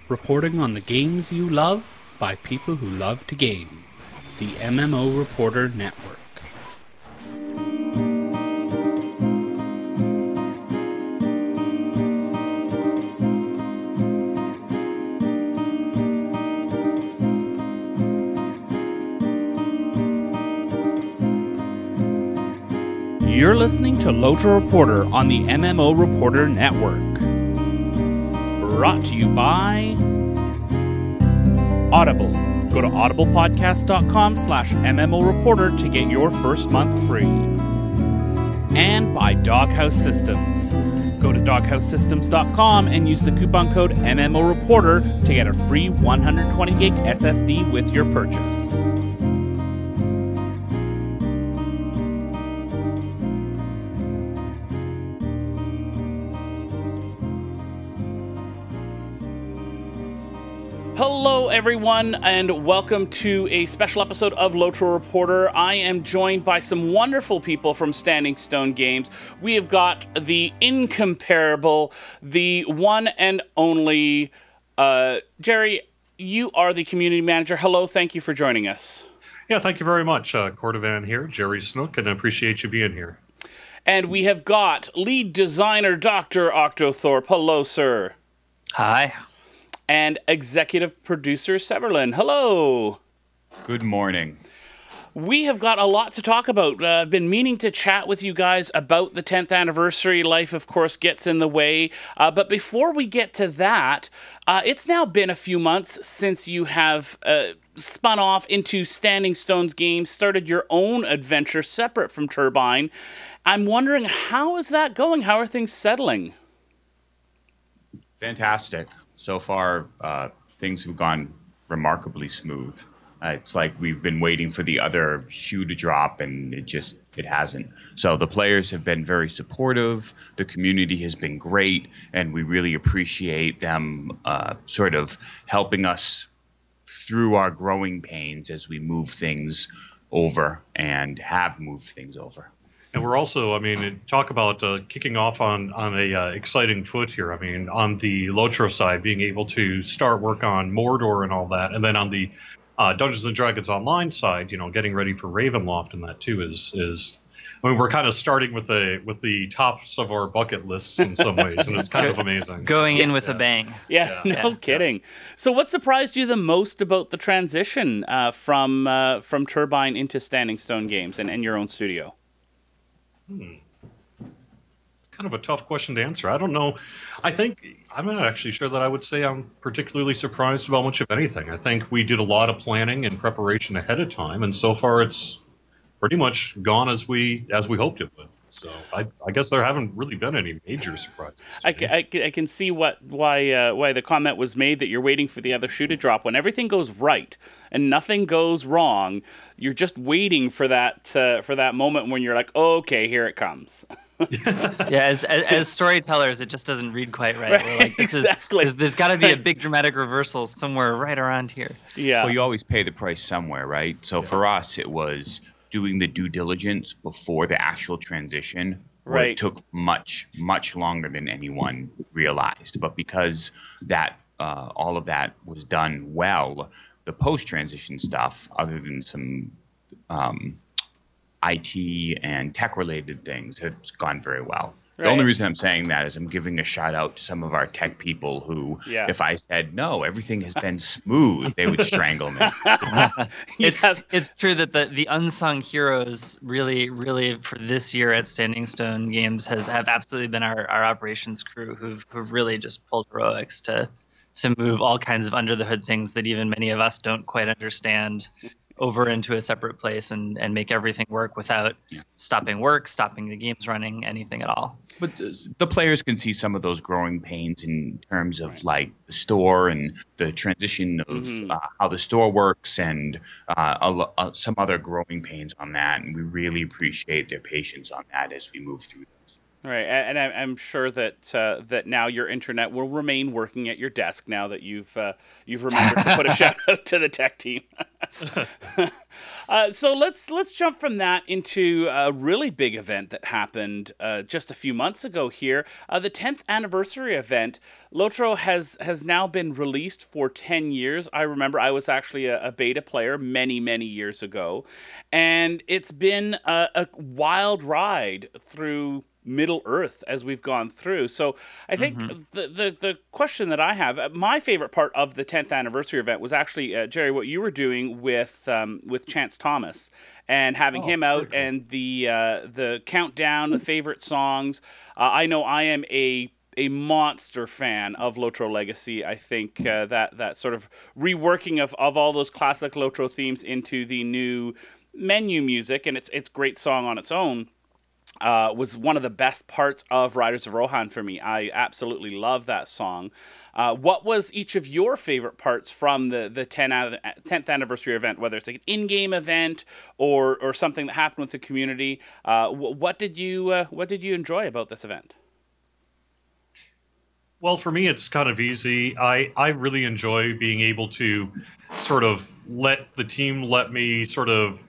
reporting on the games you love by people who love to game. The MMO Reporter Network. You're listening to LOTRO Reporter on the MMO Reporter Network. Brought to you by Audible. Go to audiblepodcast.com/MMO Reporter to get your first month free. And by Doghouse Systems. Go to doghousesystems.com and use the coupon code MMO Reporter to get a free 120 gig SSD with your purchase. Hello everyone, and welcome to a special episode of LOTRO Reporter. I am joined by some wonderful people from Standing Stone Games. We have got the incomparable, the one and only, Jerry, you are the community manager. Hello, thank you for joining us. Yeah, thank you very much. Cordavan here, Jerry Snook, and I appreciate you being here. And we have got lead designer Dr. Octothorp. Hello, sir. Hi. And executive producer Severlin. Hello. Good morning. We have got a lot to talk about. I've been meaning to chat with you guys about the 10th anniversary. Life, of course, gets in the way. But before we get to that, it's now been a few months since you have spun off into Standing Stone's Games, started your own adventure separate from Turbine. I'm wondering, how is that going? How are things settling? Fantastic. So far, things have gone remarkably smooth. It's like we've been waiting for the other shoe to drop, and it hasn't. So the players have been very supportive. The community has been great, and we really appreciate them sort of helping us through our growing pains as we move things over and have moved things over. And we're also, talk about kicking off on a exciting foot here. On the LOTRO side, being able to start work on Mordor and all that, and then on the Dungeons and Dragons Online side, getting ready for Ravenloft and that too is. We're kind of starting with the tops of our bucket lists in some ways, and it's kind of amazing. Going in with a bang. Yeah, no kidding. So what surprised you the most about the transition from Turbine into Standing Stone Games and your own studio? It's kind of a tough question to answer. I don't know. I'm not actually sure that I would say I'm particularly surprised about much of anything. I think we did a lot of planning and preparation ahead of time, and so far it's pretty much gone as we hoped it would. So I guess there haven't really been any major surprises. I can see why the comment was made that you're waiting for the other shoe to drop. When everything goes right and nothing goes wrong, you're just waiting for that moment when you're like, oh, okay, here it comes. Yeah, as storytellers, it just doesn't read quite right. We're like, exactly. There's got to be a big dramatic reversal somewhere right around here. Yeah. Well, you always pay the price somewhere, right? So for us, it was doing the due diligence before the actual transition, where it took much, much longer than anyone realized. But because that all of that was done well, the post-transition stuff, other than some IT and tech-related things, has gone very well. The only reason I'm saying that is I'm giving a shout out to some of our tech people who, if I said, no, everything has been smooth, they would strangle me. It's true that the unsung heroes really for this year at Standing Stone Games have absolutely been our operations crew who've really just pulled heroics to move all kinds of under the hood things that even many of us don't quite understand over into a separate place and make everything work without stopping work, stopping the games running, anything at all. But the players can see some of those growing pains in terms of like the store and the transition of how the store works and some other growing pains on that. And we really appreciate their patience on that as we move through those. Right, and I'm sure that now your internet will remain working at your desk now that you've remembered to put a shout out to the tech team. So let's jump from that into a really big event that happened just a few months ago here. The 10th anniversary event. LOTRO has now been released for 10 years. I remember I was actually a beta player many years ago, and it's been a wild ride through Middle Earth as we've gone through. So I think the question that I have, my favorite part of the 10th anniversary event was actually, Jerry, what you were doing with Chance Thomas and having him out and the countdown, the favorite songs. I know I am a monster fan of LOTRO Legacy. I think that sort of reworking of all those classic LOTRO themes into the new menu music, and it's great song on its own. Was one of the best parts of Riders of Rohan for me. I absolutely love that song. What was each of your favorite parts from the 10th anniversary event, whether it's like an in-game event or something that happened with the community? What did you enjoy about this event? Well, for me, it's kind of easy. I really enjoy being able to sort of let me sort of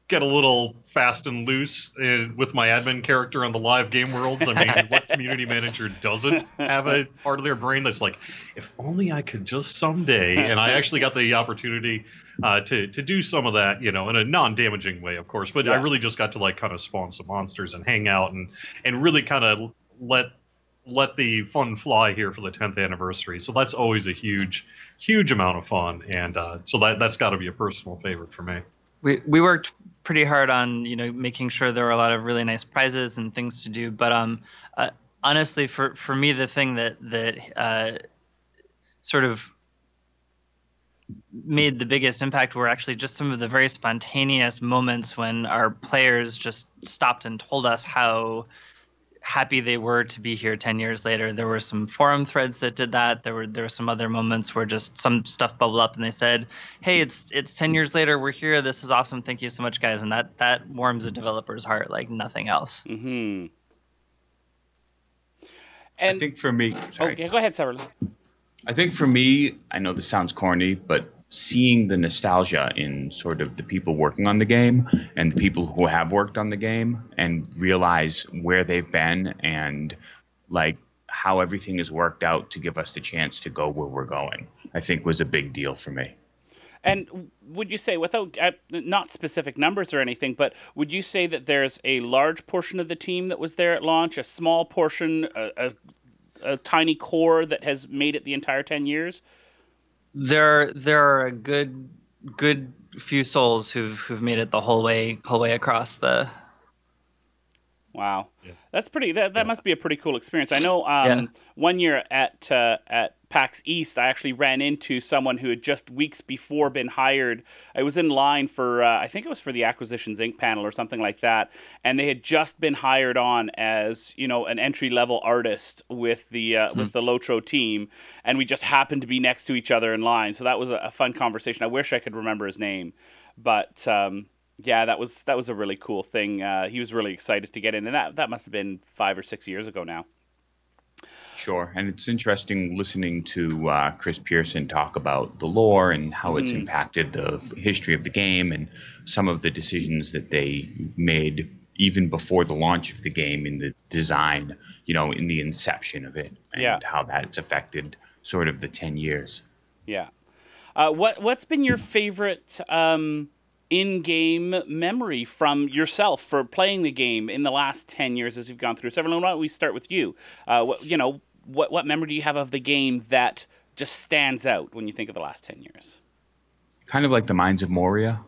get a little fast and loose with my admin character on the live game worlds. I mean, what community manager doesn't have a part of their brain that's like, if only I could just someday. And I actually got the opportunity to do some of that, in a non-damaging way, of course. But I really just got to like kind of spawn some monsters and hang out and really kind of let the fun fly here for the 10th anniversary. So that's always a huge amount of fun. And so that's got to be a personal favorite for me. We worked pretty hard on making sure there were a lot of really nice prizes and things to do, but honestly for me the thing that sort of made the biggest impact were actually just some of the very spontaneous moments when our players just stopped and told us how happy they were to be here 10 years later. There were some forum threads that did that. There were some other moments where just some stuff bubbled up and they said, hey, it's 10 years later, we're here, this is awesome, thank you so much, guys. And that warms a developer's heart like nothing else. Mm-hmm. And I think for me, sorry. Okay, go ahead, Severlin. I think for me, I know this sounds corny, but seeing the nostalgia in sort of the people working on the game and the people who have worked on the game and realize where they've been and like how everything has worked out to give us the chance to go where we're going, I think was a big deal for me. And would you say, without not specific numbers or anything, but would you say that there's a large portion of the team that was there at launch, a small portion, a tiny core that has made it the entire 10 years? There are a good few souls who've made it the whole way across the. Wow, that's pretty. That must be a pretty cool experience. I know. 1 year at PAX East, I actually ran into someone who had just weeks before been hired. I was in line for, I think it was for the Acquisitions Inc. panel or something like that, and they had just been hired on as an entry-level artist with the LOTRO team, and we just happened to be next to each other in line. So that was a fun conversation. I wish I could remember his name, but yeah, that was a really cool thing. He was really excited to get in, and that must have been 5 or 6 years ago now. Sure, and it's interesting listening to Chris Pearson talk about the lore and how it's impacted the history of the game and some of the decisions that they made even before the launch of the game in the design, in the inception of it, and how that's affected sort of the 10 years. Yeah. What's been your favorite in-game memory from yourself for playing the game in the last 10 years as you've gone through? Severlin, why don't we start with you? What memory do you have of the game that just stands out when you think of the last 10 years? Kind of like the Mines of Moria.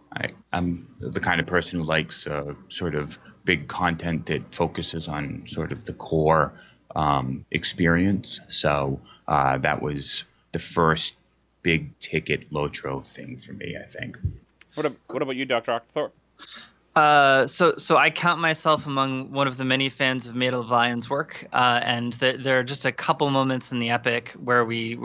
I'm the kind of person who likes sort of big content that focuses on sort of the core experience. So that was the first big ticket LOTRO thing for me, I think. What about you, Dr. Octothorp? So I count myself among one of the many fans of Maid of Lion's work, and there are just a couple moments in the epic where we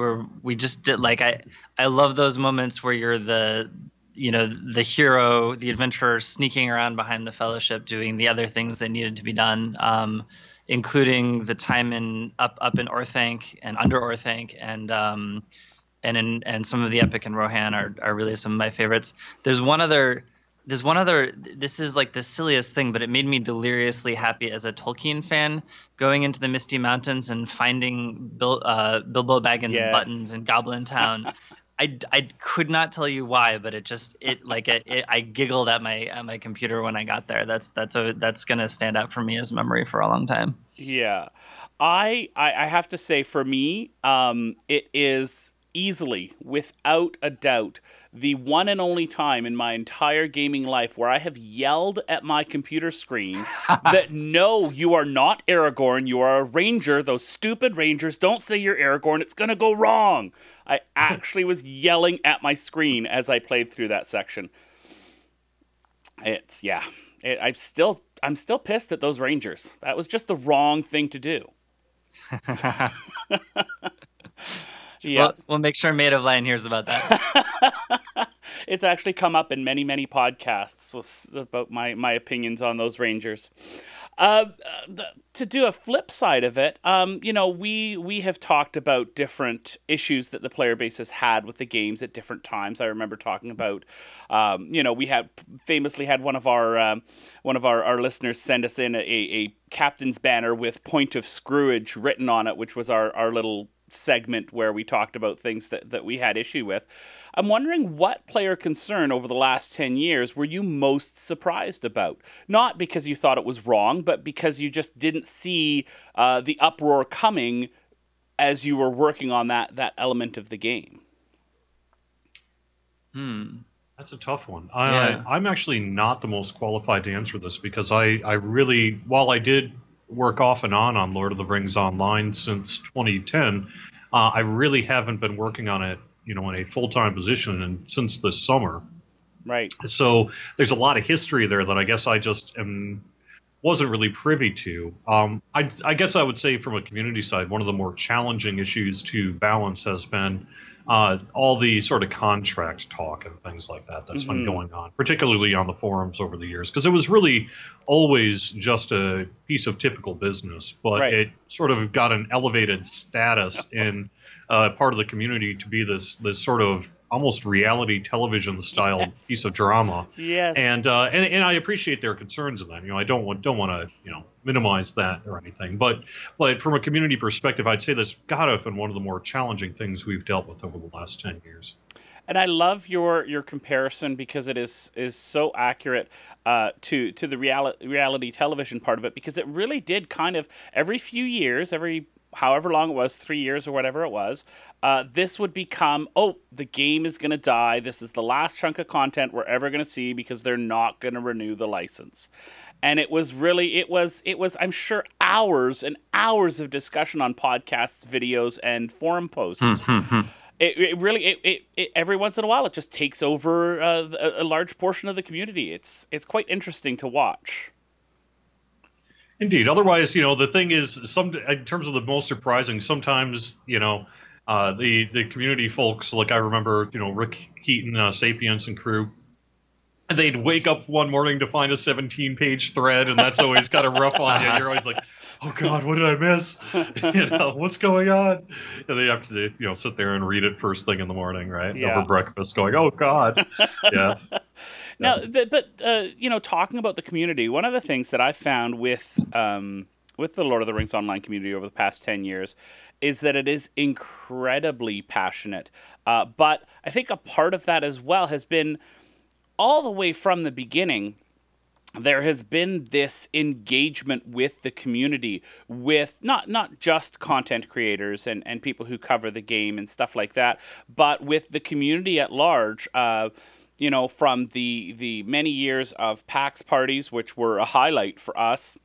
just did I love those moments where you're the hero, the adventurer sneaking around behind the Fellowship doing the other things that needed to be done, including the time up in Orthanc and under Orthanc and and some of the Epic and Rohan are really some of my favorites. There's one other. This is like the silliest thing, but it made me deliriously happy as a Tolkien fan, going into the Misty Mountains and finding Bilbo Baggins buttons in Goblin Town. I could not tell you why, but I giggled at my computer when I got there. That's gonna stand out for me as memory for a long time. Yeah, I have to say, for me, it is easily, without a doubt, the one and only time in my entire gaming life where I have yelled at my computer screen that, no, you are not Aragorn, you are a ranger, those stupid rangers, don't say you're Aragorn, it's gonna go wrong. I actually was yelling at my screen as I played through that section. I'm still pissed at those rangers. That was just the wrong thing to do. Yeah, we'll make sure Maid of Lion hears about that. It's actually come up in many, many podcasts about my opinions on those Rangers. To do a flip side of it, we have talked about different issues that the player base has had with the games at different times. I remember talking about, we had famously had one of our listeners send us in a captain's banner with Point of Screwage written on it, which was our little segment where we talked about things that we had issue with. I'm wondering, what player concern over the last 10 years were you most surprised about? Not because you thought it was wrong, but because you just didn't see the uproar coming as you were working on that element of the game. That's a tough one. I'm actually not the most qualified to answer this, because I really, while I did work off and on Lord of the Rings Online since 2010, I really haven't been working on it, in a full-time position since this summer. Right. So there's a lot of history there that I guess I just wasn't really privy to. I guess I would say, from a community side, one of the more challenging issues to balance has been all the sort of contract talk and things like that's been going on, particularly on the forums over the years, because it was really always just a piece of typical business, but it sort of got an elevated status in part of the community to be this sort of almost reality television style piece of drama. Yes. And I appreciate their concerns in that. I don't want to minimize that or anything. But from a community perspective, I'd say that's got to have been one of the more challenging things we've dealt with over the last 10 years. And I love your comparison, because it is so accurate to the reality television part of it, because it really did kind of, every few years, however long it was, 3 years or whatever it was, this would become, the game is going to die. This is the last chunk of content we're ever going to see, because they're not going to renew the license. And it was, I'm sure, hours and hours of discussion on podcasts, videos, and forum posts. It really, every once in a while, it just takes over a large portion of the community. It's quite interesting to watch. Indeed. Otherwise, the thing is, in terms of the most surprising, sometimes, the community folks, like I remember, Rick Heaton, Sapiens and crew, and they'd wake up one morning to find a 17-page thread, and that's always kind of rough on you. You're always like, oh God, what did I miss? What's going on? And they have to, sit there and read it first thing in the morning, right? Yeah. Over breakfast, going, oh God. Yeah. Now, talking about the community, one of the things that I found with the Lord of the Rings Online community over the past 10 years is that it is incredibly passionate. But I think a part of that as well has been, all the way from the beginning, there has been this engagement with the community, with not just content creators and people who cover the game and stuff like that, but with the community at large. From the many years of PAX parties, which were a highlight for us,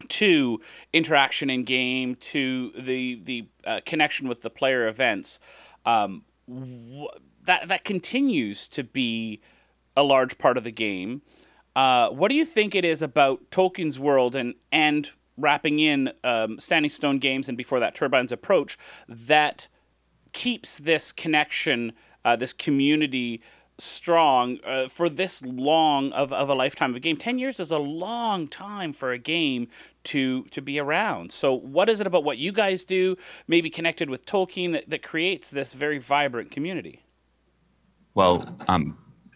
to interaction in game, to the connection with the player events, that continues to be a large part of the game. What do you think it is about Tolkien's world and wrapping in Standing Stone Games and before that Turbine's Approach that keeps this connection, this community strong for this long of a lifetime of a game? 10 years is a long time for a game to be around. So what is it about what you guys do, maybe connected with Tolkien, that creates this very vibrant community? Well,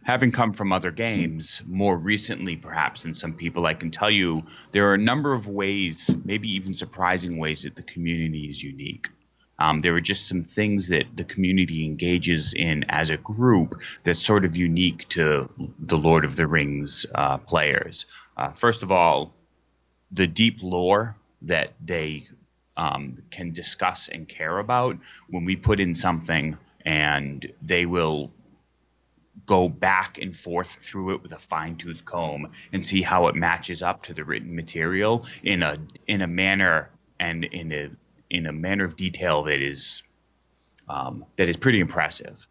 having come from other games, more recently perhaps than some people, I can tell you there are a number of ways, maybe even surprising ways, that the community is unique. There are just some things that the community engages in as a group that's sort of unique to the Lord of the Rings players. First of all, the deep lore that they can discuss and care about. When we put in something, and they will go back and forth through it with a fine-tooth comb and see how it matches up to the written material in a manner and in a manner of detail that is pretty impressive.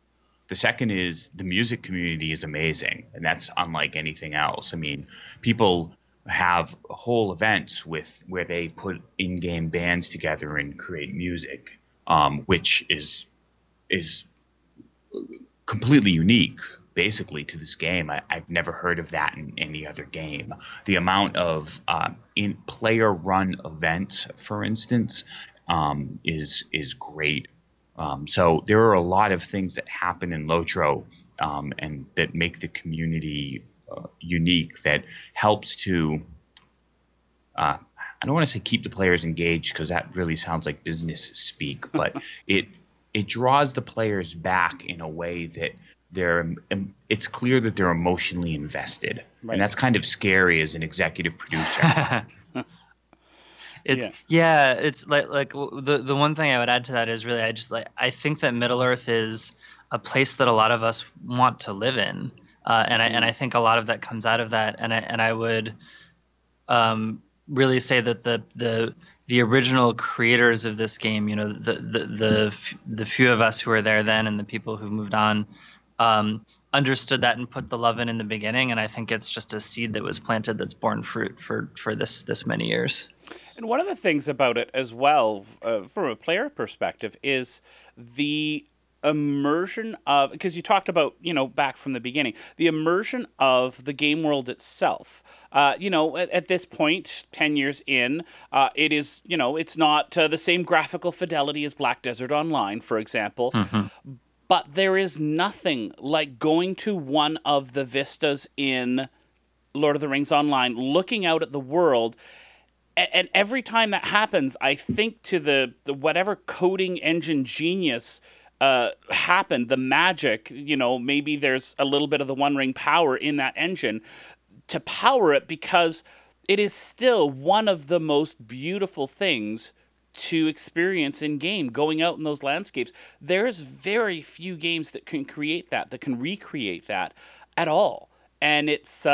The second is the music community is amazing, and that's unlike anything else. I mean, people have whole events where they put in-game bands together and create music, which is completely unique, basically, to this game. I've never heard of that in any other game. The amount of in player-run events, for instance, is great. So there are a lot of things that happen in LOTRO and that make the community unique, that helps to I don't want to say keep the players engaged, because that really sounds like business speak, but it draws the players back in a way that it's clear that they're emotionally invested. Right. And that's kind of scary as an executive producer. It's like the one thing I would add to that is really I think that Middle-earth is a place that a lot of us want to live in, and I think a lot of that comes out of that, and I would really say that the original creators of this game, you know, the few of us who were there then and the people who moved on, understood that and put the love in the beginning, and I think it's just a seed that was planted that's borne fruit for this many years. And one of the things about it as well, from a player perspective, is the immersion of, because you talked about, you know, back from the beginning, the immersion of the game world itself. You know, at this point, 10 years in, it is, you know, it's not the same graphical fidelity as Black Desert Online, for example. Mm-hmm. But there is nothing like going to one of the vistas in Lord of the Rings Online, looking out at the world. And every time that happens, I think to the whatever coding engine genius happened, the magic, you know, maybe there's a little bit of the One Ring power in that engine to power it, because it is still one of the most beautiful things to experience in game, going out in those landscapes. There's very few games that can create that can recreate that at all. And it's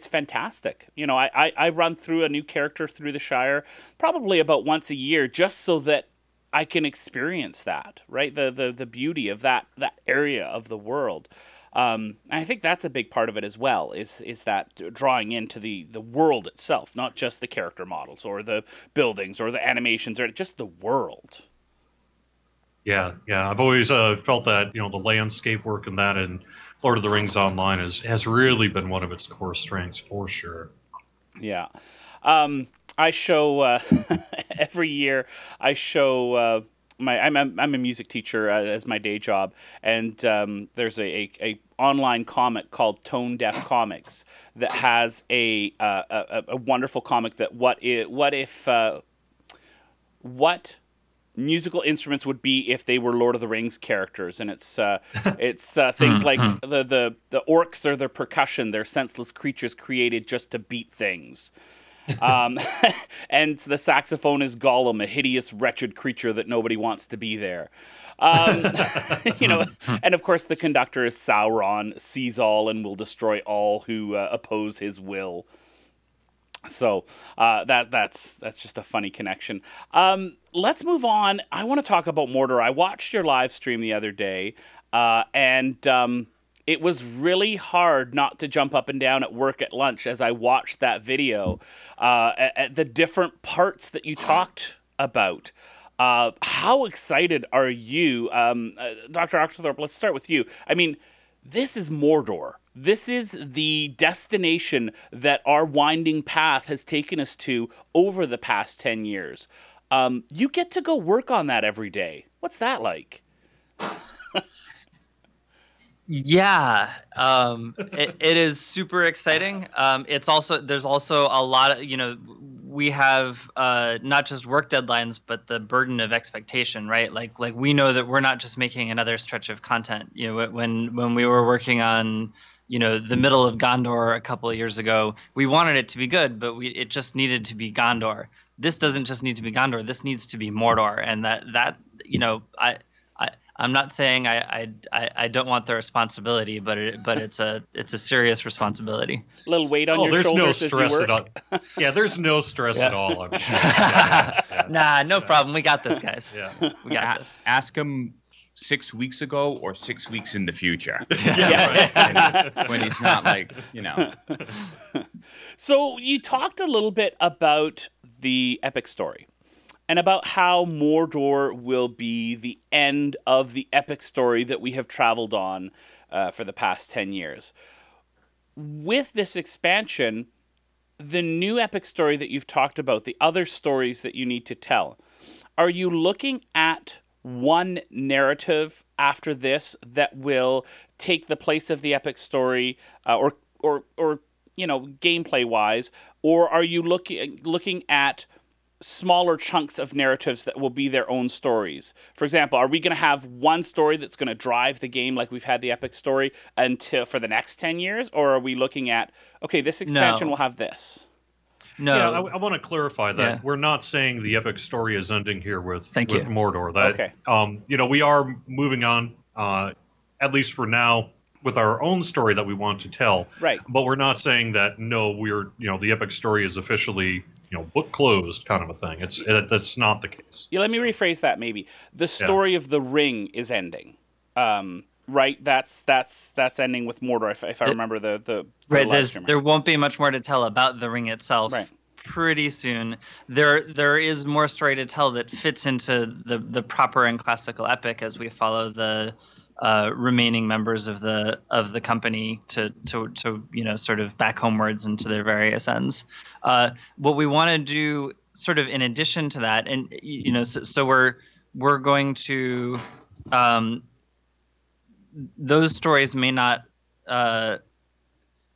fantastic. You know, I run through a new character through the Shire probably about once a year, just so that I can experience that, right? The beauty of that area of the world. And I think that's a big part of it as well, is that drawing into the world itself, not just the character models or the buildings or the animations, or just the world. Yeah. I've always felt that, you know, the landscape work and that in Lord of the Rings Online has really been one of its core strengths, for sure. Yeah. I show every year. I show I'm a music teacher as my day job, and there's a online comic called Tone Deaf Comics that has a wonderful comic that what musical instruments would be if they were Lord of the Rings characters, and it's things like the orcs are the percussion, they're senseless creatures created just to beat things. And the saxophone is Gollum, a hideous, wretched creature that nobody wants to be there. You know, and of course the conductor is Sauron, sees all and will destroy all who oppose his will. So that's just a funny connection. Let's move on. I want to talk about Mordor. I watched your live stream the other day, and it was really hard not to jump up and down at work at lunch as I watched that video, at the different parts that you talked about. How excited are you? Dr. Octothorp, let's start with you. I mean, this is Mordor. This is the destination that our winding path has taken us to over the past 10 years. You get to go work on that every day. What's that like? Yeah, it is super exciting. There's also a lot of, we have not just work deadlines, but the burden of expectation, right? Like we know that we're not just making another stretch of content. When we were working on, the middle of Gondor a couple of years ago, we wanted it to be good, but it just needed to be Gondor. This doesn't just need to be Gondor. This needs to be Mordor, and I'm not saying I don't want the responsibility, but it's a serious responsibility. A little weight on your shoulders as you work. There's no stress at all. Yeah, there's no stress at all. I'm sure. Nah, no problem. We got this, guys. Yeah. We got this. Ask him 6 weeks ago or 6 weeks in the future. Right. When he's not So you talked a little bit about the epic story, and about how Mordor will be the end of the epic story that we have traveled on for the past 10 years. With this expansion, the new epic story that you've talked about, the other stories that you need to tell, are you looking at one narrative after this that will take the place of the epic story, or gameplay-wise, or are you looking at smaller chunks of narratives that will be their own stories? For example, are we going to have one story that's going to drive the game like we've had the epic story for the next 10 years? Or are we looking at, okay, this expansion will have this? No. Yeah, I want to clarify that. We're not saying the epic story is ending here with Mordor. Okay. We are moving on, at least for now, with our own story that we want to tell. Right. But we're not saying that, no, the epic story is officially book closed kind of a thing. That's not the case. Yeah, let me rephrase that maybe. The story of the ring is ending. Right? That's ending with Mordor, if I remember the right. There won't be much more to tell about the ring itself. Right. Pretty soon. There is more story to tell that fits into the proper and classical epic as we follow the remaining members of the company to sort of back homewards into their various ends. What we want to do, sort of in addition to that, and so we're going to those stories may not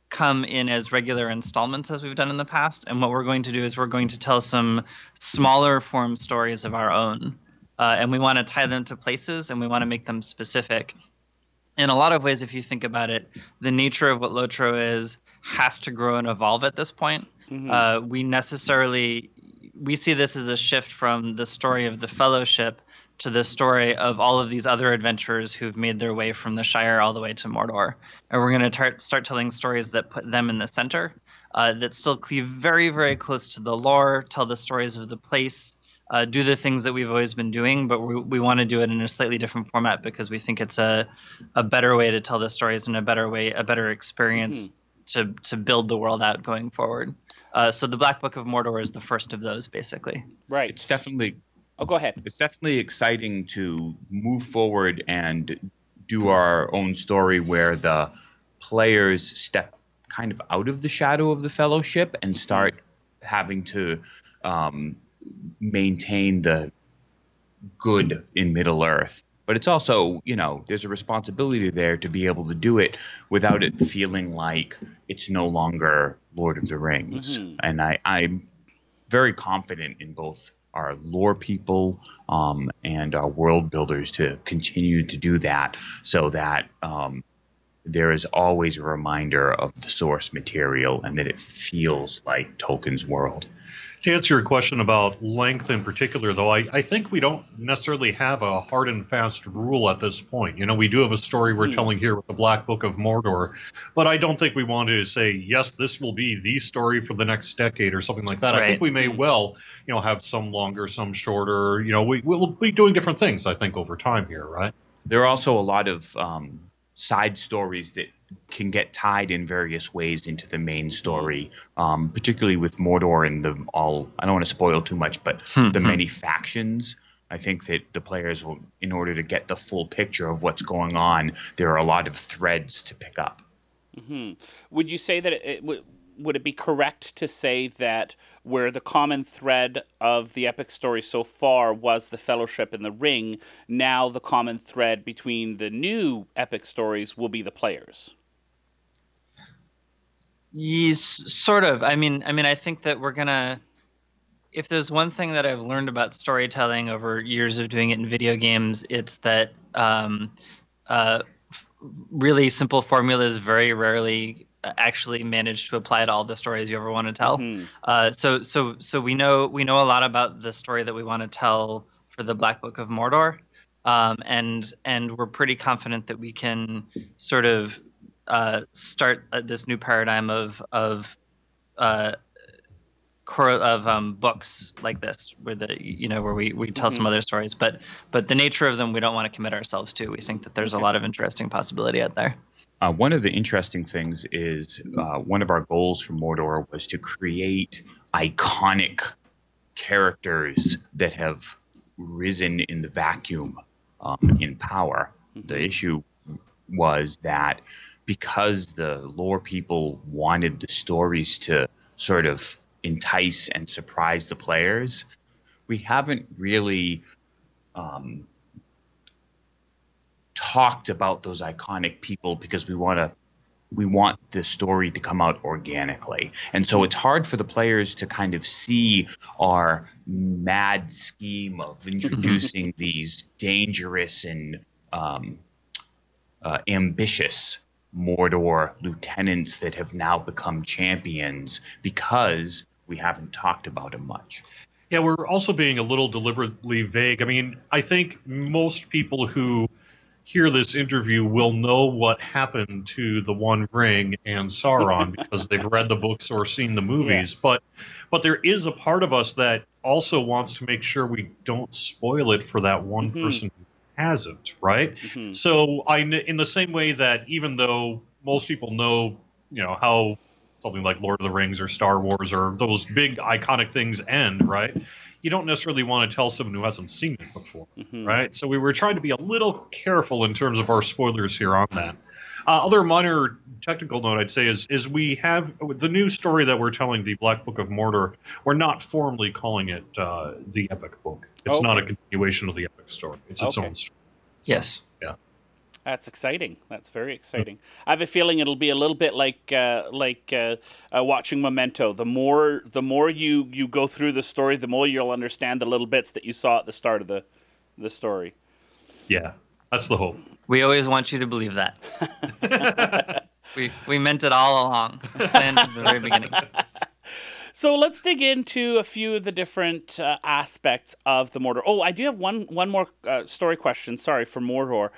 come in as regular installments as we've done in the past, and what we're going to do is we're going to tell some smaller form stories of our own. And we want to tie them to places, and we want to make them specific. In a lot of ways, if you think about it, the nature of what LOTRO is has to grow and evolve at this point. Mm-hmm. We see this as a shift from the story of the Fellowship to the story of all of these other adventurers who've made their way from the Shire all the way to Mordor. And we're going to start telling stories that put them in the center, that still cleave very, very close to the lore, tell the stories of the place, do the things that we've always been doing, but we want to do it in a slightly different format because we think it's a better way to tell the stories and a better experience to build the world out going forward. So the Black Book of Mordor is the first of those, basically. Right. It's definitely... Oh, go ahead. It's definitely exciting to move forward and do our own story where the players step kind of out of the shadow of the Fellowship and start having to maintain the good in Middle-earth. But it's also, there's a responsibility there to be able to do it without it feeling like it's no longer Lord of the Rings. Mm-hmm. And I'm very confident in both our lore people and our world builders to continue to do that, so that there is always a reminder of the source material and that it feels like Tolkien's world. To answer your question about length in particular, though, I think we don't necessarily have a hard and fast rule at this point. We do have a story we're telling here with the Black Book of Mordor, but I don't think we want to say, yes, this will be the story for the next decade or something like that. Right. I think we may well, have some longer, some shorter. We'll be doing different things, I think, over time here, right? There are also a lot of side stories that can get tied in various ways into the main story, particularly with Mordor and I don't want to spoil too much, but the many factions. I think that the players will, in order to get the full picture of what's going on, there are a lot of threads to pick up. Would you say that would it be correct to say that where the common thread of the epic story so far was the Fellowship and the Ring, now the common thread between the new epic stories will be the players? Yes, sort of. I mean, I think that we're gonna. If there's one thing that I've learned about storytelling over years of doing it in video games, it's that really simple formulas very rarely actually manage to apply to all the stories you ever want to tell. So we know a lot about the story that we want to tell for the Black Book of Mordor, and we're pretty confident that we can sort of start this new paradigm of books like this, where where we tell some other stories, but the nature of them we don't want to commit ourselves to. We think that there's a lot of interesting possibility out there. One of the interesting things is one of our goals for Mordor was to create iconic characters that have risen in the vacuum in power. The issue was that because the lore people wanted the stories to sort of entice and surprise the players, we haven't really talked about those iconic people because we want the story to come out organically. And so it's hard for the players to kind of see our mad scheme of introducing these dangerous and ambitious Mordor lieutenants that have now become champions because we haven't talked about them much. Yeah, we're also being a little deliberately vague. I mean, I think most people who hear this interview will know what happened to the One Ring and Sauron because they've read the books or seen the movies. Yeah. But there is a part of us that also wants to make sure we don't spoil it for that one person who hasn't, right? So in the same way that even though most people know, how something like Lord of the Rings or Star Wars or those big iconic things end, right? You don't necessarily want to tell someone who hasn't seen it before, right? So we were trying to be a little careful in terms of our spoilers here on that. Other minor technical note I'd say is we have the new story that we're telling, the Black Book of Mordor. We're not formally calling it the Epic Book. It's not a continuation of the Epic story. It's its own story. Yes. Yeah. That's exciting. That's very exciting. I have a feeling it'll be a little bit like watching Memento. The more you go through the story, the more you'll understand the little bits that you saw at the start of the story. Yeah, that's the hope. We always want you to believe that. we meant it all along. Planned from the very beginning. So let's dig into a few of the different aspects of the Mordor. Oh, I do have one more story question. Sorry, for Mordor.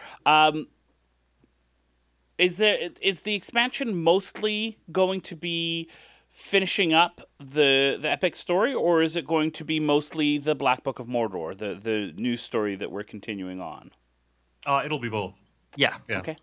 Is the expansion mostly going to be finishing up the epic story, or is it going to be mostly the Black Book of Mordor, the new story that we're continuing on? It'll be both. Yeah. Okay.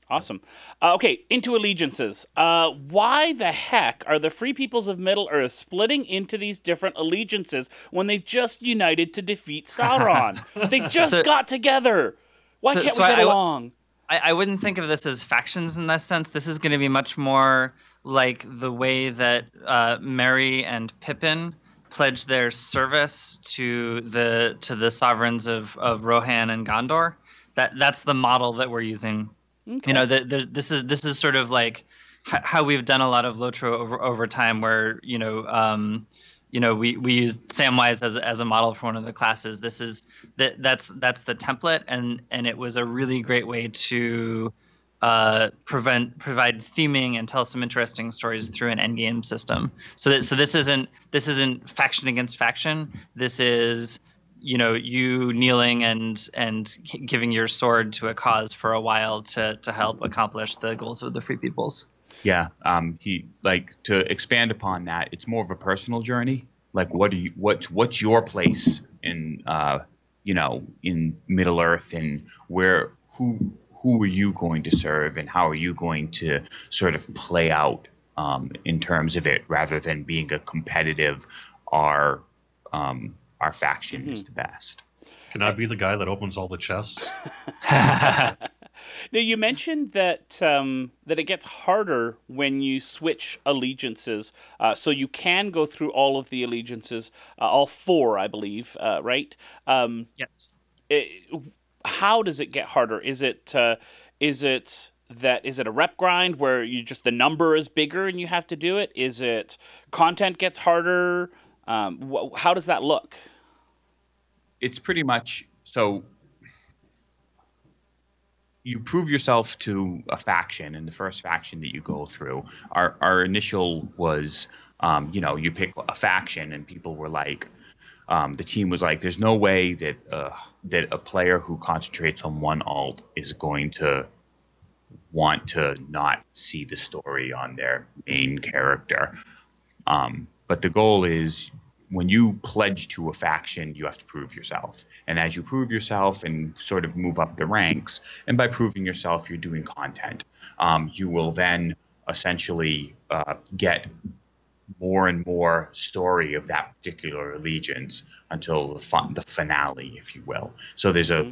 Awesome. Okay, into allegiances. Why the heck are the Free Peoples of Middle-earth splitting into these different allegiances when they've just united to defeat Sauron? They just got together. Why can't we get along? I wouldn't think of this as factions in that sense. This is going to be much more like the way that Merry and Pippin pledged their service to the sovereigns of Rohan and Gondor. That's the model that we're using. Okay. This is sort of like how we've done a lot of LOTRO over time, where we use Samwise as a model for one of the classes. That's the template, and it was a really great way to provide theming and tell some interesting stories through an endgame system. So this isn't faction against faction. This is you kneeling and giving your sword to a cause for a while to help accomplish the goals of the Free Peoples. Yeah, to expand upon that, it's more of a personal journey. Like, what's your place in in Middle Earth, and who are you going to serve, and how are you going to sort of play out in terms of it, rather than being a competitive our faction is the best. Can I be the guy that opens all the chests? Now you mentioned that that it gets harder when you switch allegiances. So you can go through all of the allegiances, all four, I believe, right? Yes. How does it get harder? Is it is it a rep grind where you just the number is bigger and you have to do it? Is it content gets harder? How does that look? It's pretty much so. You prove yourself to a faction, and the first faction that you go through, our initial was, you pick a faction, and people were like, the team was like, there's no way that that a player who concentrates on one alt is going to want to not see the story on their main character. But the goal is, when you pledge to a faction, you have to prove yourself. And as you prove yourself and sort of move up the ranks, and by proving yourself, you're doing content, you will then essentially get more and more story of that particular allegiance until the finale, if you will. So there's a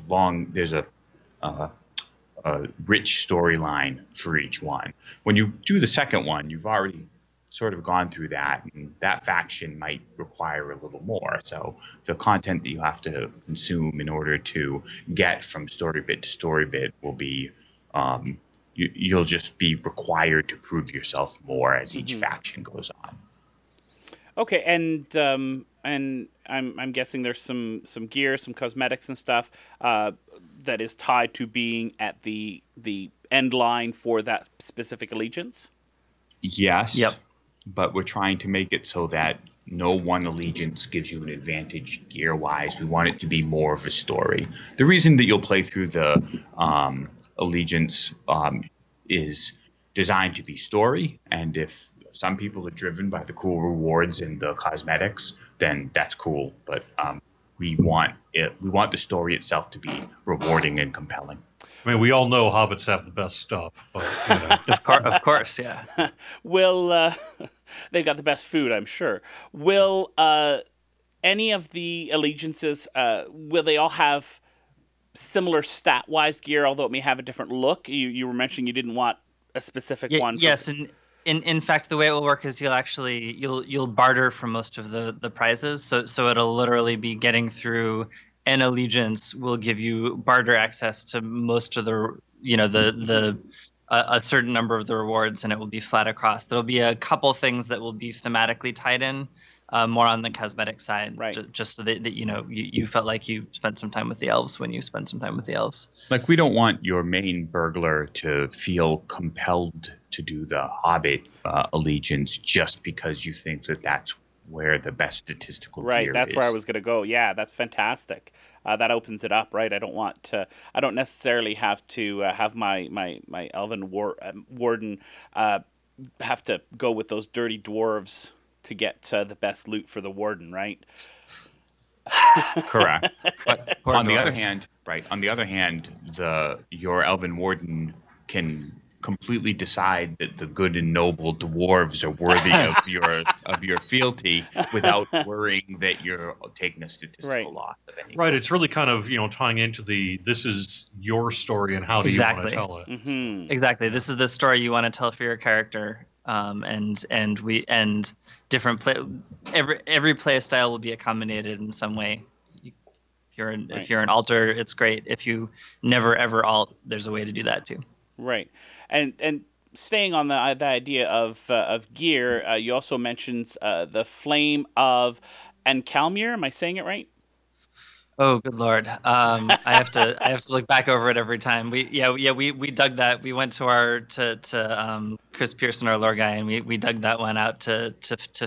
rich storyline for each one. When you do the second one, you've already sort of gone through that, and that faction might require a little more. So the content that you have to consume in order to get from story bit to story bit will be, you'll just be required to prove yourself more as each faction goes on. Okay, and I'm guessing there's some gear, some cosmetics and stuff that is tied to being at the end line for that specific allegiance. Yes. Yep. But we're trying to make it so that no one allegiance gives you an advantage gear-wise. We want it to be more of a story. The reason that you'll play through the allegiance is designed to be story, and if some people are driven by the cool rewards and the cosmetics, then that's cool. But we want the story itself to be rewarding and compelling. I mean, we all know hobbits have the best stuff. But, Of course, yeah. They've got the best food, I'm sure. Will any of the allegiances, will they all have similar stat-wise gear, although it may have a different look? You were mentioning you didn't want a specific one. Yes, and in fact, the way it will work is you'll barter for most of the prizes. So it'll literally be getting through an allegiance will give you barter access to most of the a certain number of the rewards, and it will be flat across. There'll be a couple things that will be thematically tied in, more on the cosmetic side, right? Just so that you felt like you spent some time with the elves when you spent some time with the elves. Like, we don't want your main burglar to feel compelled to do the Hobbit allegiance just because you think that that's where the best statistical gear that's is. Where I was going to go. Yeah, that's fantastic. That opens it up, right? I don't necessarily have to have my elven warden have to go with those dirty dwarves to get the best loot for the warden, right? Correct. But on the other hand, your elven warden can completely decide that the good and noble dwarves are worthy of your fealty without worrying that you're taking a statistical loss of any. Right. It's really kind of this is your story, and how do you want to tell it? Mm-hmm. Exactly. This is the story you want to tell for your character, and different every play style will be accommodated in some way. If you're an alter, it's great. If you never ever alt, there's a way to do that too. Right. And staying on the idea of gear, you also mentioned the Flame of Encalmere. Am I saying it right? Oh, good lord! I have to look back over it every time. We dug that. We went to Chris Pearson, our lore guy, and we dug that one out to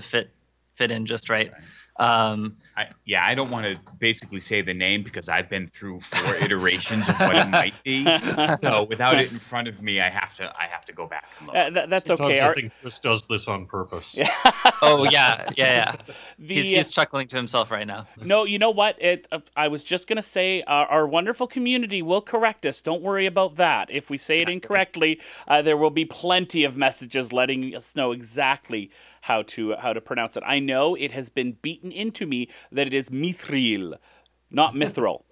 fit in just right. I don't want to basically say the name because I've been through 4 iterations of what it might be. So without it in front of me, I have to go back and look. That's Sometimes okay. I think Chris does this on purpose. Oh yeah. He's chuckling to himself right now. No, you know what? I was just gonna say our wonderful community will correct us. Don't worry about that. If we say it incorrectly, there will be plenty of messages letting us know exactly how to pronounce it. I know it has been beaten into me that it is Mithril, not Mithril,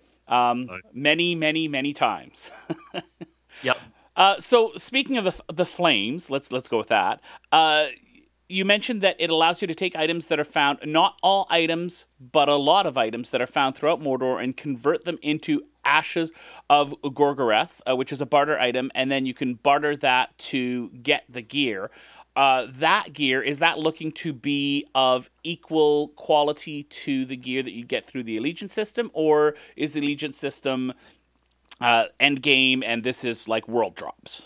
many times. Yep. So speaking of the flames, let's go with that. You mentioned that it allows you to take items that are found, not all items, but a lot of items that are found throughout Mordor, and convert them into Ashes of Gorgoroth, which is a barter item, and then you can barter that to get the gear. That gear, is that looking to be of equal quality to the gear that you get through the Allegiance system, or is the Allegiance system end game and this is like world drops?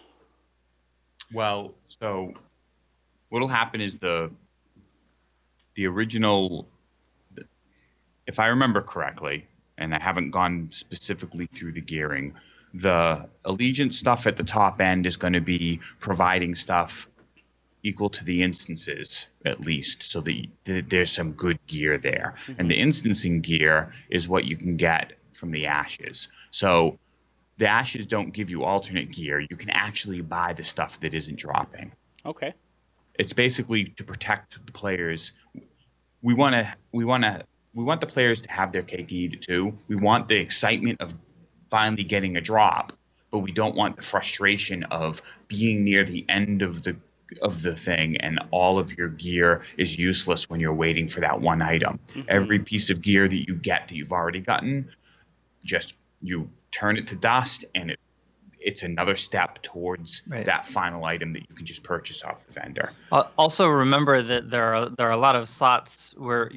Well, so what'll happen is the original, if I remember correctly, and I haven't gone specifically through the gearing, the Allegiance stuff at the top end is going to be providing stuff equal to the instances, at least, so that there's some good gear there. Mm-hmm. And the instancing gear is what you can get from the Ashes. So the Ashes don't give you alternate gear. You can actually buy the stuff that isn't dropping. Okay. It's basically to protect the players. We want the players to have their cake and eat it too. We want the excitement of finally getting a drop, but we don't want the frustration of being near the end of the thing and all of your gear is useless when you're waiting for that one item. Mm-hmm. Every piece of gear that you get that you've already gotten, just you turn it to dust, and it's another step towards that final item that you can just purchase off the vendor. Also, remember that there are a lot of slots where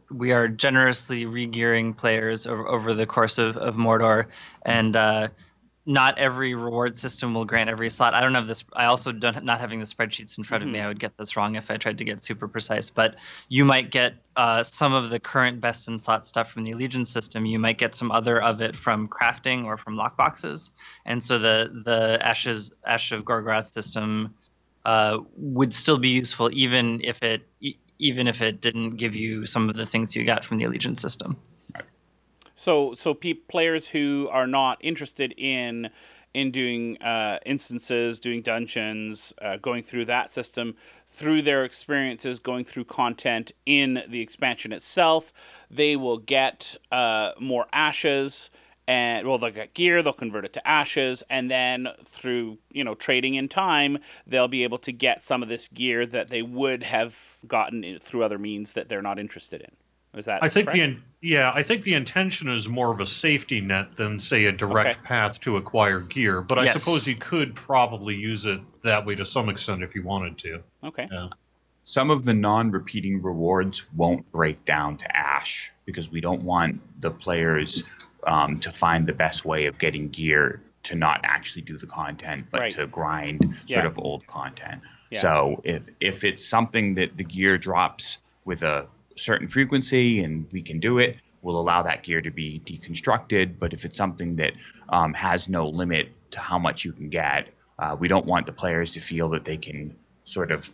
we are generously re-gearing players over the course of Mordor, and not every reward system will grant every slot. I don't have this. I also don't, not having the spreadsheets in front of me, I would get this wrong if I tried to get super precise. But you might get some of the current best in slot stuff from the Allegiance system. You might get some other of it from crafting or from lockboxes. And so the Ash of Gorgoroth system would still be useful even if it didn't give you some of the things you got from the Allegiance system. So players who are not interested in doing instances, doing dungeons, going through that system, through their experiences going through content in the expansion itself, they will get more ashes, and they'll get gear, they'll convert it to ashes, and then through trading in time, they'll be able to get some of this gear that they would have gotten through other means that they're not interested in. Is that I think correct? I think the intention is more of a safety net than, say, a direct path to acquire gear. But I suppose you could probably use it that way to some extent if you wanted to. Okay. Yeah. Some of the non-repeating rewards won't break down to ash because we don't want the players to find the best way of getting gear to not actually do the content, but to grind sort of old content. Yeah. So if it's something that the gear drops with a certain frequency and we can do it, we'll allow that gear to be deconstructed. But if it's something that has no limit to how much you can get, we don't want the players to feel that they can sort of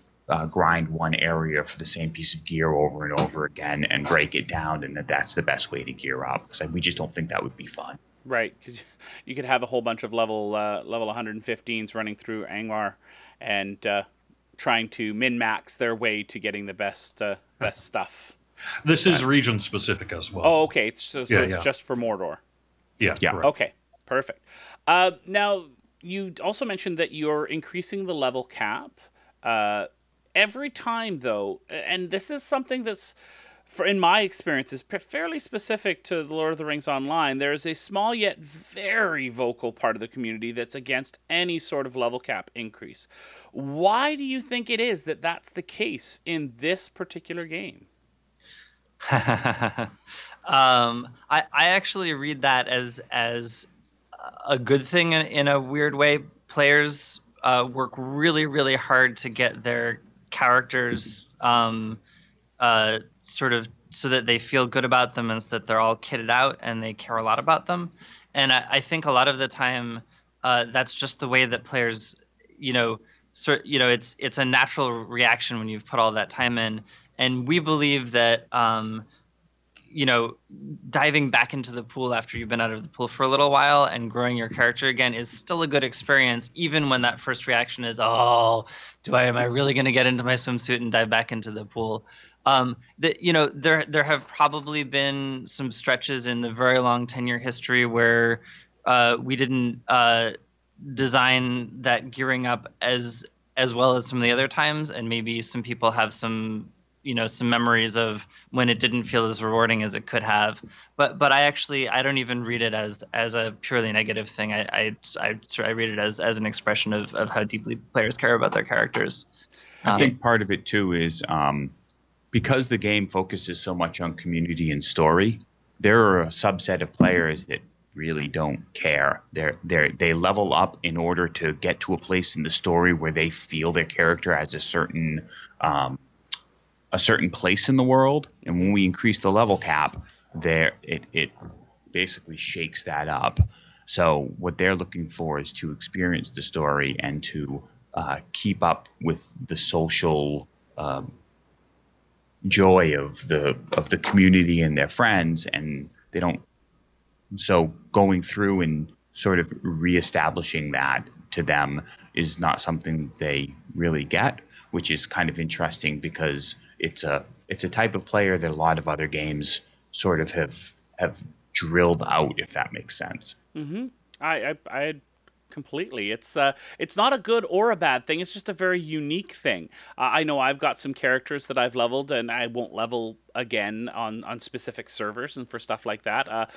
grind one area for the same piece of gear over and over again and break it down, and that's the best way to gear up, because we just don't think that would be fun. Right, because you could have a whole bunch of level 115s running through Angmar and trying to min-max their way to getting the best stuff. This is region specific as well. Oh, okay. So it's just for Mordor. Yeah. Correct. Okay. Perfect. Now, you also mentioned that you're increasing the level cap every time, though, and this is something that's, in my experience, is fairly specific to the Lord of the Rings Online. There is a small yet very vocal part of the community that's against any sort of level cap increase. Why do you think it is that that's the case in this particular game? I actually read that as a good thing in a weird way. Players work really, really hard to get their characters sort of so that they feel good about them and so that they're all kitted out and they care a lot about them. And I think a lot of the time that's just the way that players, it's a natural reaction when you've put all that time in. And we believe that, diving back into the pool after you've been out of the pool for a little while and growing your character again is still a good experience, even when that first reaction is, am I really going to get into my swimsuit and dive back into the pool? There have probably been some stretches in the very long tenure history where we didn't design that gearing up as well as some of the other times, and maybe some people have some some memories of when it didn't feel as rewarding as it could have. But I don't even read it as a purely negative thing. I read it as an expression of how deeply players care about their characters. I think part of it too is because the game focuses so much on community and story, there are a subset of players that really don't care. They level up in order to get to a place in the story where they feel their character has a certain place in the world, and when we increase the level cap, it basically shakes that up. So what they're looking for is to experience the story and to keep up with the social joy of the community and their friends, and they don't. So going through and sort of reestablishing that to them is not something they really get, which is kind of interesting because it's a type of player that a lot of other games sort of have drilled out, if that makes sense. Mm-hmm. I completely. It's not a good or a bad thing. It's just a very unique thing. I know I've got some characters that I've leveled, and I won't level again on specific servers and for stuff like that.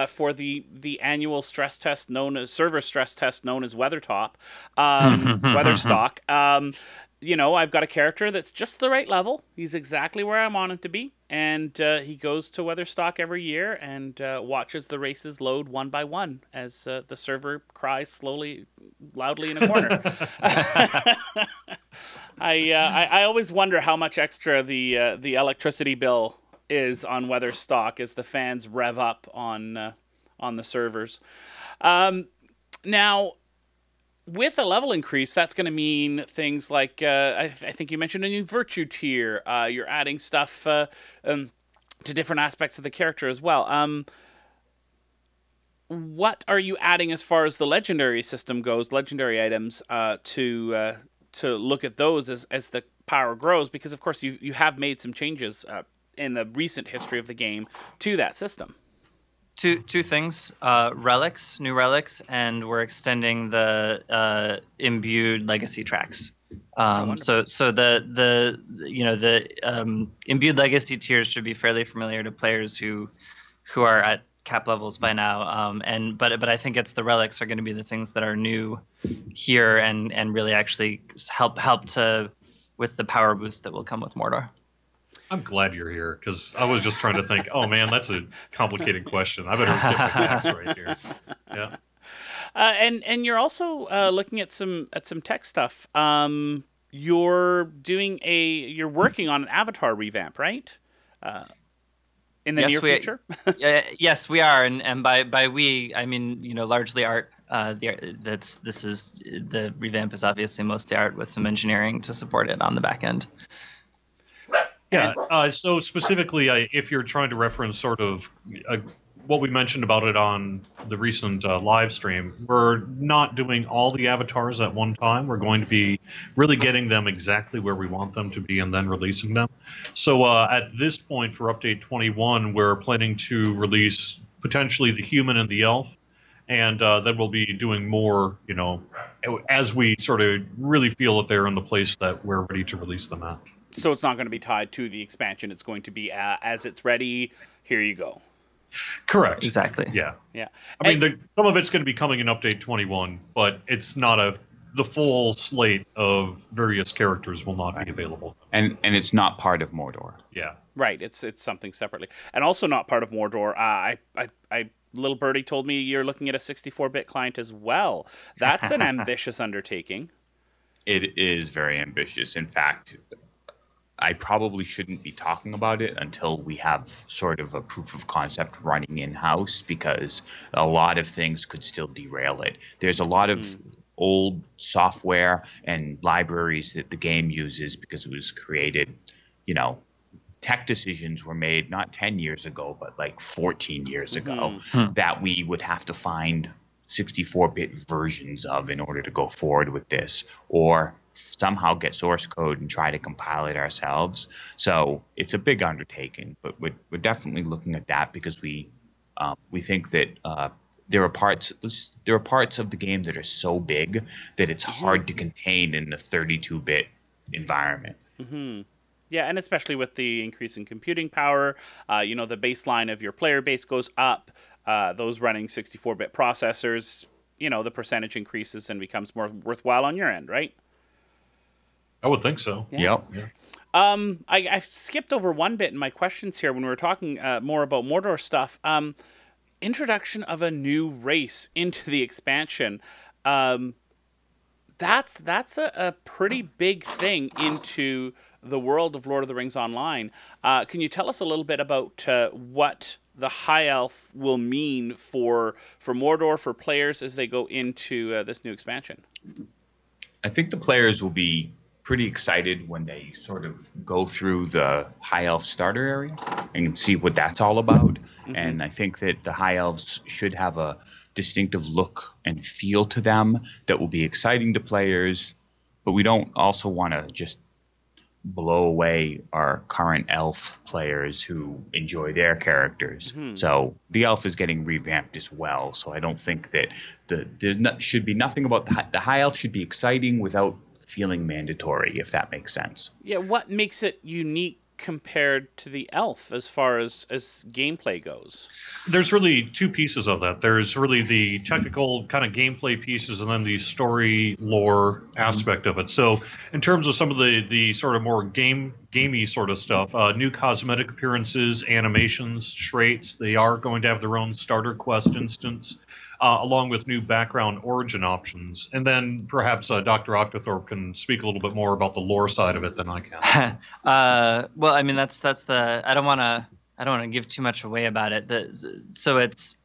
For the annual stress test server stress test known as Weathertop, Weatherstock. I've got a character that's just the right level. He's exactly where I want him to be. And he goes to Weatherstock every year and watches the races load one by one as the server cries loudly in a corner. I always wonder how much extra the electricity bill is on Weatherstock as the fans rev up on the servers. Now, with a level increase, that's going to mean things like, I think you mentioned a new virtue tier. You're adding stuff to different aspects of the character as well. What are you adding as far as the legendary system goes, legendary items, to look at those as the power grows? Because, of course, you have made some changes in the recent history of the game to that system. Two things: new relics, and we're extending the imbued legacy tracks. So the imbued legacy tiers should be fairly familiar to players who are at cap levels by now. But I think it's the relics are going to be the things that are new here and really actually help to with the power boost that will come with Mordor. I'm glad you're here because I was just trying to think. Oh man, that's a complicated question. I better get my facts right here. Yeah. And you're also looking at some tech stuff. You're working on an avatar revamp, right? In the near future. Yes, we are, and by we I mean largely art. The revamp is obviously mostly art with some engineering to support it on the back end. Yeah, so specifically, if you're trying to reference sort of what we mentioned about it on the recent live stream, we're not doing all the avatars at one time. We're going to be really getting them exactly where we want them to be and then releasing them. So at this point for Update 21, we're planning to release potentially the human and the elf, and then we'll be doing more, as we sort of really feel that they're in the place that we're ready to release them at. So it's not going to be tied to the expansion. It's going to be as it's ready, here you go. Correct. Exactly. Yeah. Yeah. I mean, some of it's going to be coming in Update 21, but it's not the full slate of various characters will not be available. And it's not part of Mordor. Yeah. Right. It's something separately, and also not part of Mordor. Little Birdie told me you're looking at a 64-bit client as well. That's an ambitious undertaking. It is very ambitious. In fact, I probably shouldn't be talking about it until we have sort of a proof of concept running in-house, because a lot of things could still derail it. There's a lot of old software and libraries that the game uses because it was created, tech decisions were made not 10 years ago, but like 14 years ago that we would have to find 64-bit versions of in order to go forward with this, or somehow get source code and try to compile it ourselves. So it's a big undertaking, but we're definitely looking at that because we think that there are parts of the game that are so big that it's hard to contain in a 32-bit environment. Yeah, and especially with the increase in computing power, the baseline of your player base goes up. Those running 64-bit processors, the percentage increases and becomes more worthwhile on your end, right? I would think so. Yeah. Yeah. I skipped over one bit in my questions here when we were talking more about Mordor stuff. Introduction of a new race into the expansion. That's a pretty big thing into the world of Lord of the Rings Online. Can you tell us a little bit about what the High Elf will mean for Mordor, for players as they go into this new expansion? I think the players will be pretty excited when they sort of go through the High Elf starter area and see what that's all about. And I think that the High Elves should have a distinctive look and feel to them that will be exciting to players, but we don't also want to just blow away our current elf players who enjoy their characters. So the elf is getting revamped as well. So I don't think that should be nothing about the high elf should be exciting without feeling mandatory, if that makes sense. Yeah, what makes it unique compared to the elf as far as gameplay goes? There's really two pieces of that. There's really the technical kind of gameplay pieces and then the story lore aspect of it. So in terms of some of the sort of more gamey sort of stuff, new cosmetic appearances, animations, traits, they are going to have their own starter quest instance, along with new background origin options. And then perhaps Dr. Octothorp can speak a little bit more about the lore side of it than I can. Well, I mean, that's the I don't want to give too much away about it. So it's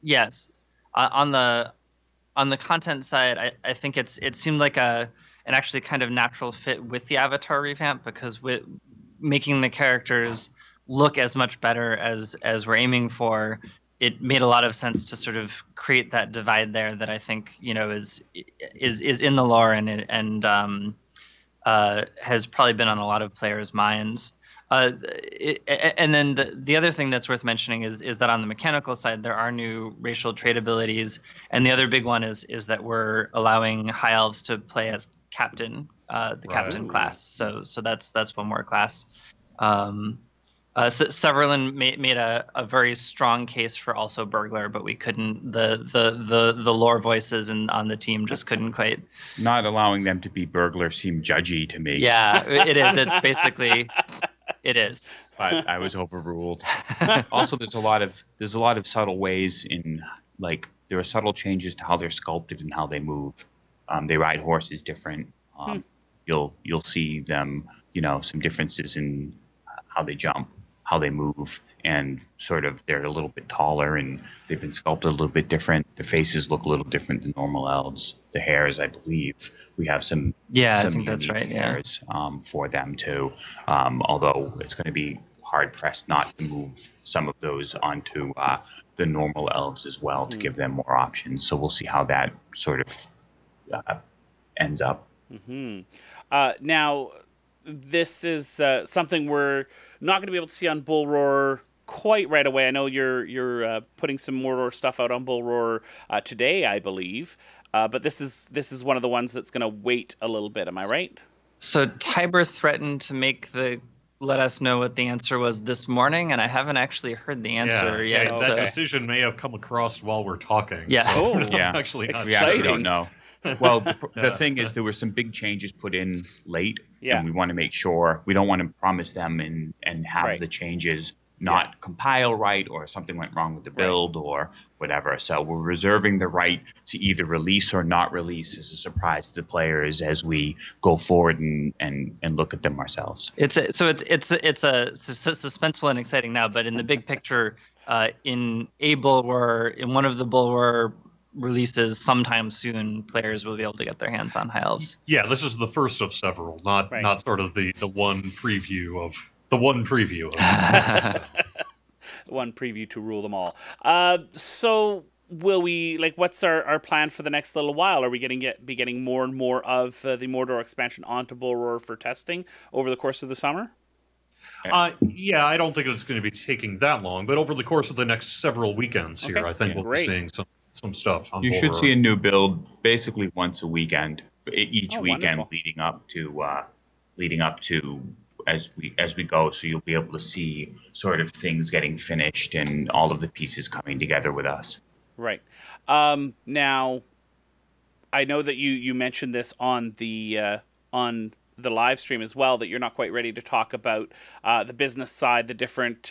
yes, on the content side, I think it seemed like an actually kind of natural fit with the Avatar revamp, because with making the characters look as much better as we're aiming for, it made a lot of sense to sort of create that divide there that I think is in the lore and has probably been on a lot of players' minds. And then the other thing that's worth mentioning is that on the mechanical side, there are new racial trait abilities, and the other big one is that we're allowing high elves to play as captain, captain class. So that's one more class. Severlin made a very strong case for also burglar, but we couldn't. The lore voices on the team just couldn't quite. Not allowing them to be burglar seemed judgy to me. Yeah, it is. It's basically. It is. But I was overruled. Also, there's a lot of subtle ways there are subtle changes to how they're sculpted and how they move. They ride horses different. You'll see them, some differences in how they jump, how they move, and sort of they're a little bit taller and they've been sculpted a little bit different. Their faces look a little different than normal elves. The hairs, I believe, we have some I think that's right. hairs for them too. Although it's going to be hard pressed not to move some of those onto the normal elves as well to give them more options. So we'll see how that sort of ends up. Now, this is something we're not going to be able to see on Bull Roar quite right away. I know you're putting some Mordor stuff out on Bull Roar today, I believe. But this is one of the ones that's going to wait a little bit. Am I right? So Tiber threatened to let us know what the answer was this morning, and I haven't actually heard the answer yet. Yeah, that decision may have come across while we're talking. Yeah. So yeah. Actually, we actually don't know. Well, the thing is, there were some big changes put in late, and we want to make sure we don't want to promise them and have the changes not compile right, or something went wrong with the build or whatever. So we're reserving the right to either release or not release as a surprise to the players as we go forward and look at them ourselves. It's suspenseful and exciting now, but in the big picture, in one of the Bull Roar releases sometime soon, players will be able to get their hands on high elves. Yeah, this is the first of several, not sort of the one preview of the one preview of one preview to rule them all. So will we, what's our plan for the next little while? Are we be getting more and more of the Mordor expansion onto Bull Roar for testing over the course of the summer? Yeah, I don't think it's going to be taking that long, but over the course of the next several weekends here, I think we'll be seeing some stuff on You should Bull see a new build basically once a weekend, each weekend wonderful. leading up to as we go. So you'll be able to see sort of things getting finished and all of the pieces coming together with us. Right. Now, I know that you mentioned this on the live stream as well, that you're not quite ready to talk about the business side, the different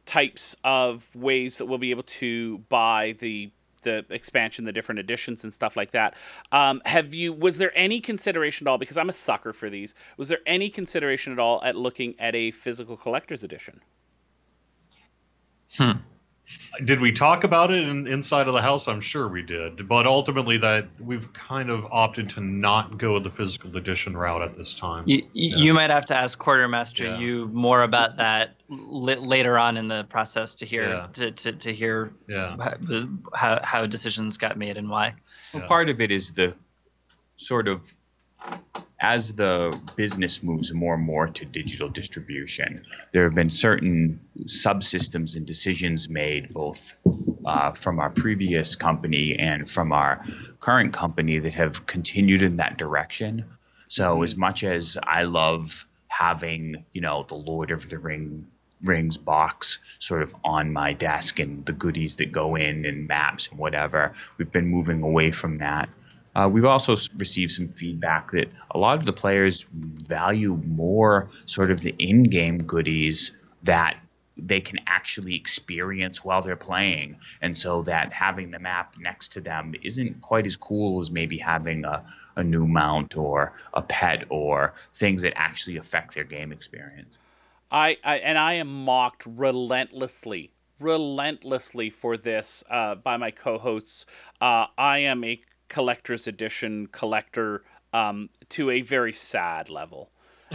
types of ways that we'll be able to buy the expansion, the different editions and stuff like that. Was there any consideration at all, because I'm a sucker for these, was there any consideration at all at looking at a physical collector's edition? Did we talk about it inside of the house? I'm sure we did, but ultimately that we've kind of opted to not go the physical edition route at this time. You might have to ask Quartermaster you more about that later on in the process to hear to hear how decisions got made and why. Well, part of it is the sort of, as the business moves more and more to digital distribution, there have been certain subsystems and decisions made both from our previous company and from our current company that have continued in that direction. So as much as I love having, the Lord of the Rings box sort of on my desk and the goodies that go in and maps and whatever, we've been moving away from that. We've also received some feedback that a lot of the players value more sort of the in-game goodies that they can actually experience while they're playing, and so that having the map next to them isn't quite as cool as maybe having a new mount or a pet or things that actually affect their game experience. I am mocked relentlessly for this by my co-hosts. I am a collector's edition collector to a very sad level.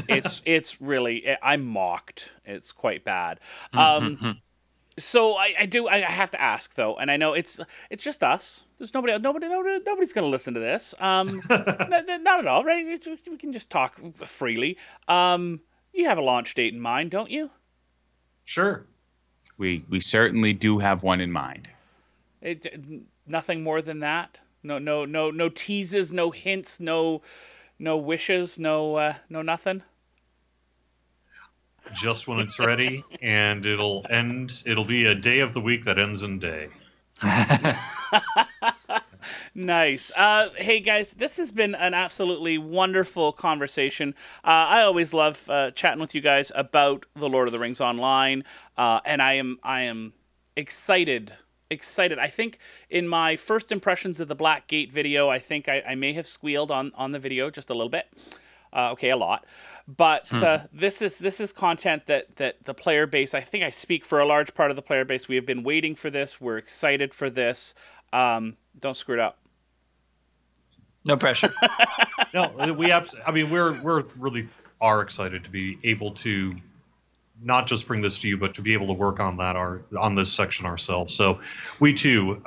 It's really, I'm mocked. It's quite bad. So I have to ask though, and I know it's just us. There's nobody's going to listen to this. Not at all, right? We can just talk freely. You have a launch date in mind, don't you? Sure. We certainly do have one in mind. Nothing more than that. No teases, no hints, no wishes, no nothing. Just when it's ready, and it'll be a day of the week that ends in day. Nice. Hey guys, this has been an absolutely wonderful conversation. I always love chatting with you guys about the Lord of the Rings Online, and I am excited. I think in my first impressions of the Black Gate video, I think I may have squealed on the video just a little bit. Okay, a lot. But this is content that the player base, I think I speak for a large part of the player base. We have been waiting for this. We're excited for this. Don't screw it up. No pressure. No, we're really are excited to be able to not just bring this to you, but to be able to work on that on this section ourselves. So we too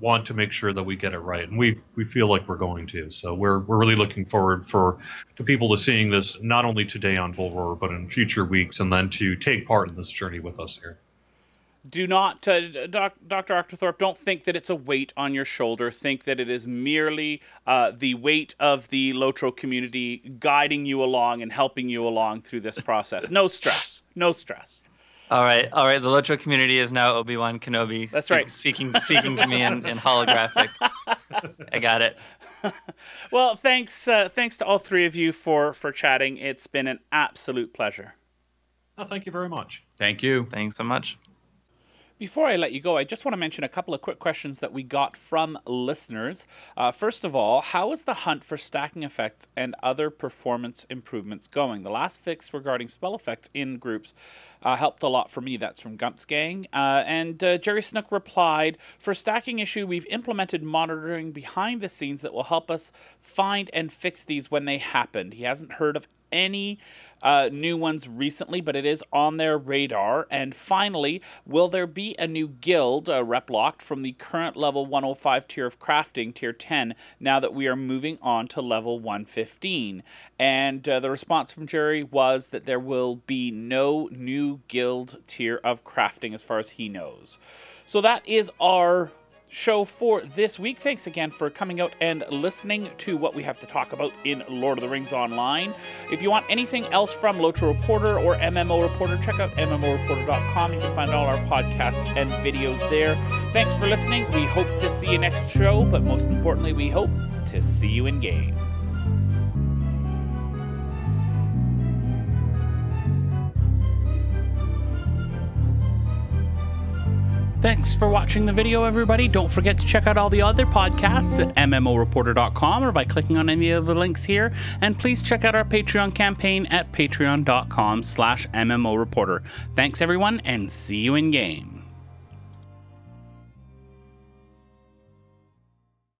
want to make sure that we get it right, and we feel like we're going to. So we're really looking forward to people to seeing this not only today on Bull Roar, but in future weeks, and then to take part in this journey with us here. Do not, Dr. Octothorp, don't think that it's a weight on your shoulder. Think that it is merely the weight of the LOTRO community guiding you along and helping you along through this process. No stress. No stress. All right. The LOTRO community is now Obi-Wan Kenobi. That's right. Speaking to me in holographic. I got it. Well, thanks to all three of you for chatting. It's been an absolute pleasure. Oh, thank you very much. Thank you. Thanks so much. Before I let you go, I just want to mention a couple of quick questions that we got from listeners. First of all, how is the hunt for stacking effects and other performance improvements going? The last fix regarding spell effects in groups helped a lot for me. That's from Gump's Gang. And Jerry Snook replied, for stacking issue, we've implemented monitoring behind the scenes that will help us find and fix these when they happened. He hasn't heard of any new ones recently, but it is on their radar. And finally, will there be a new guild rep locked from the current level 105 tier of crafting, tier 10, now that we are moving on to level 115? And the response from Jerry was that there will be no new guild tier of crafting as far as he knows. So that is our show for this week. Thanks again for coming out and listening to what we have to talk about in Lord of the Rings Online. If you want anything else from LOTRO Reporter or MMO Reporter, check out MMOReporter.com. You can find all our podcasts and videos there. Thanks for listening. We hope to see you next show, but most importantly, we hope to see you in game. Thanks for watching the video, everybody. Don't forget to check out all the other podcasts at MMOReporter.com or by clicking on any of the links here. And please check out our Patreon campaign at patreon.com/MMOReporter. Thanks, everyone, and see you in game.